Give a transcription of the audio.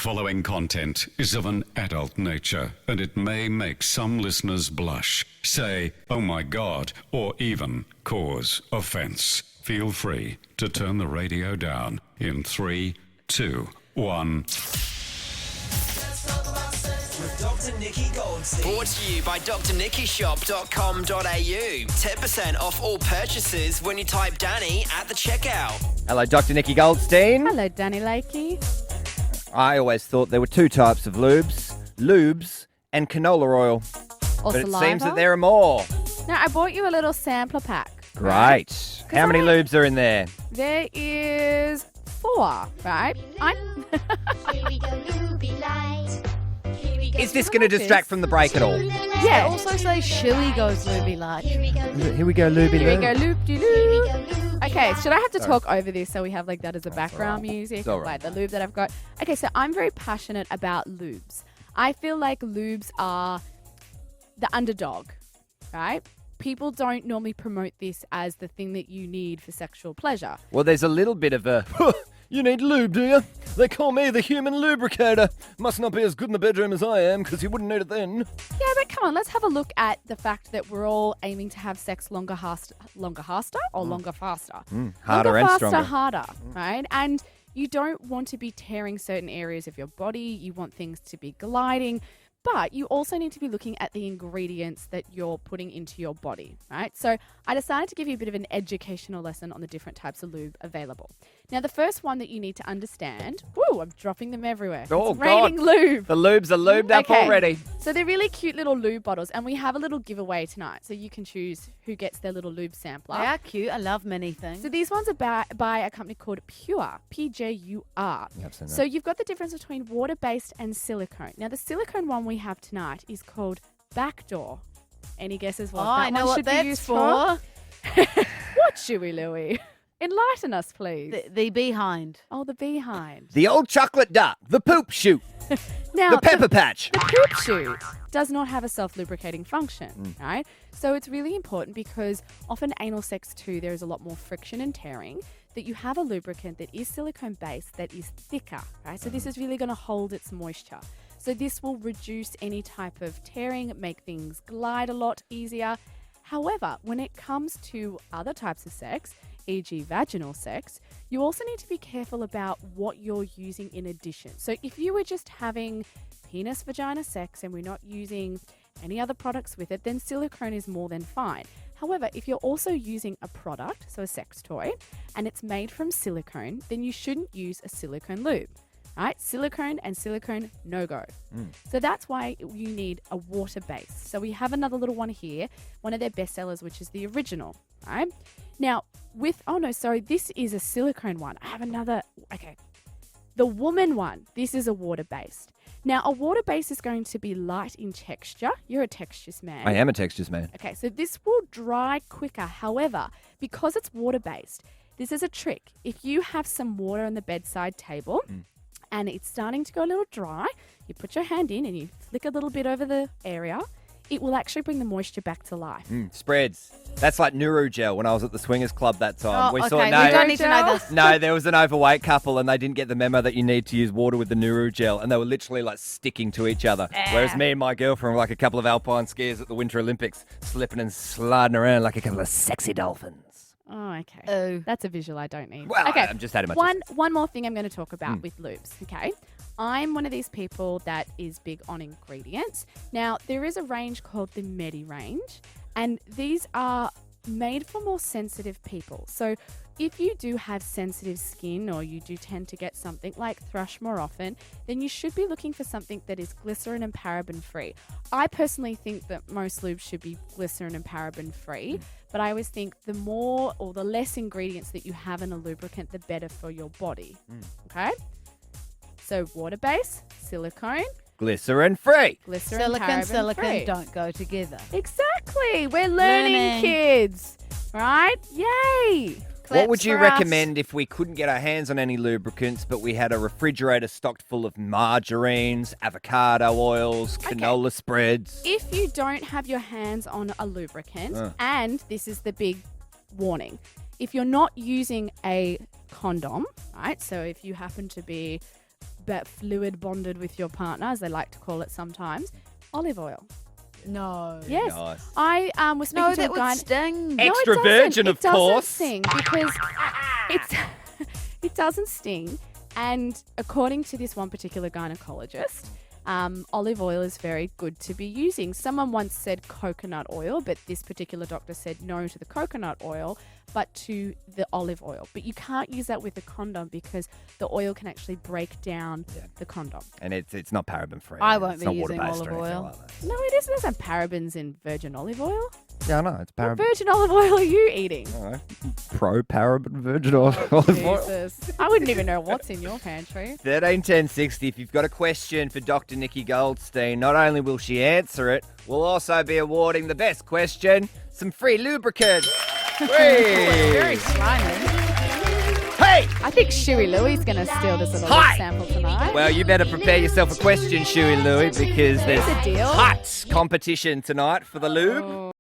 Following content is of an adult nature, and it may make some listeners blush, say, "Oh my God," or even cause offense. Feel free to turn the radio down in 3, 2, 1. With Dr. Nikki Goldstein. Brought to you by drnikkishop.com.au. 10% off all purchases when you type Danny at the checkout. Hello, Dr. Nikki Goldstein. Hello, Danny Lakey. I always thought there were two types of lubes and canola oil. Or But saliva. it seems that there are more. Now, I bought you a little sampler pack. Great. How many lubes are in there? There is 4, right? Here we go, Ruby Light. Here we go. Is this going to distract from the break at all? Yeah. Also say Shuey goes Luby like. Here we go, Here we go, lubey. Here we go, loop de Here we loop. go, Ruby Okay, Light. should I have to talk over this so we have like that as a background music? It's all right. Like the lube that I've got. Okay, so I'm very passionate about lubes. I feel like lubes are the underdog, right? People don't normally promote this as the thing that you need for sexual pleasure. Well, there's a little bit of a... You need lube, do you? They call me the human lubricator. Must not be as good in the bedroom as I am, because you wouldn't need it then. Yeah, but come on, let's have a look at the fact that we're all aiming to have sex longer faster, or longer faster. Harder longer, and faster, stronger. harder, right? And you don't want to be tearing certain areas of your body. You want things to be gliding. But you also need to be looking at the ingredients that you're putting into your body, right? So I decided to give you a bit of an educational lesson on the different types of lube available. Now, the first one that you need to understand... Woo, I'm dropping them everywhere. Oh, It's raining God. lube. The lubes are lubed up Okay. already. So they're really cute little lube bottles, and we have a little giveaway tonight. So you can choose who gets their little lube sampler. They are cute. I love many things. So these ones are by a company called Pure, P-J-U-R. I've seen that. So you've got the difference between water-based and silicone. Now, the silicone one we have tonight is called Backdoor. Any guesses what Oh, that I know one what should be that's used for. What, Chewy Louie? Enlighten us, please. The behind. Oh, the behind. The old chocolate duck. The poop chute. Now, The pepper patch. The poop chute does not have a self-lubricating function, right? So it's really important because often anal sex too, there is a lot more friction and tearing, that you have a lubricant that is silicone-based that is thicker, right? So this is really going to hold its moisture. So this will reduce any type of tearing, make things glide a lot easier. However, when it comes to other types of sex, e.g. vaginal sex, you also need to be careful about what you're using in addition. So if you were just having penis-vagina sex and we're not using any other products with it, then silicone is more than fine. However, if you're also using a product, so a sex toy, and it's made from silicone, then you shouldn't use a silicone lube. Right? Silicone and silicone, no-go. So that's why you need a water base. So we have another little one here, one of their bestsellers, which is the original, right? Now, this is a silicone one. I have another, the woman one, this is a water-based. Now, a water base is going to be light in texture. You're a textures man. I am a textures man. Okay, so this will dry quicker. However, because it's water-based, this is a trick. If you have some water on the bedside table and it's starting to go a little dry, you put your hand in and you flick a little bit over the area, it will actually bring the moisture back to life. Spreads. That's like Nuru Gel when I was at the Swingers Club that time. Oh, we okay. saw We don't need to know this. No, there was an overweight couple and they didn't get the memo that you need to use water with the Nuru Gel and they were literally like sticking to each other. Whereas me and my girlfriend were like a couple of alpine skiers at the Winter Olympics, slipping and sliding around like a couple of sexy dolphins. Oh, okay. Oh. That's a visual I don't need. Well, okay. I'm just adding my One more thing I'm going to talk about with lubes, okay? I'm one of these people that is big on ingredients. Now, there is a range called the Medi range, and these are made for more sensitive people. So if you do have sensitive skin or you do tend to get something like thrush more often, then you should be looking for something that is glycerin and paraben free. I personally think that most lubes should be glycerin and paraben free, but I always think the more or the less ingredients that you have in a lubricant, the better for your body. Okay? So water base, silicone, Glycerin free. glycerin, Silicon, paraben silicon free. don't go together. Exactly. We're learning, kids. Right? Yay. What would Claps you for us. recommend if we couldn't get our hands on any lubricants, but we had a refrigerator stocked full of margarines, avocado oils, canola spreads? If you don't have your hands on a lubricant, and this is the big warning, if you're not using a condom, right? So if you happen to be fluid bonded with your partner, as they like to call it sometimes, olive oil. No. Yes. Nice. I was speaking No, to that a guy. would sting. No, it Extra doesn't. virgin, of It doesn't course. sting because it doesn't sting. And according to this one particular gynecologist, olive oil is very good to be using. Someone once said coconut oil, but this particular doctor said no to the coconut oil, but to the olive oil. But you can't use that with a condom because the oil can actually break down the condom. And it's not paraben free. I won't it's be not using water-based or olive anything oil. like that. No, it isn't. There's no parabens in virgin olive oil. Yeah, I know. It's What paraben. virgin olive oil are you eating? Pro-paraben virgin olive oil. Jesus. I wouldn't even know what's in your pantry. 131060. If you've got a question for Dr. Nikki Goldstein, not only will she answer it, we'll also be awarding the best question, some free lubricant. Very slimy. Hey! I think Shuey Louie's going to steal this little Hi. sample tonight. Well, you better prepare yourself a question, Shuey Louie, because there's a deal. hot competition tonight for the lube.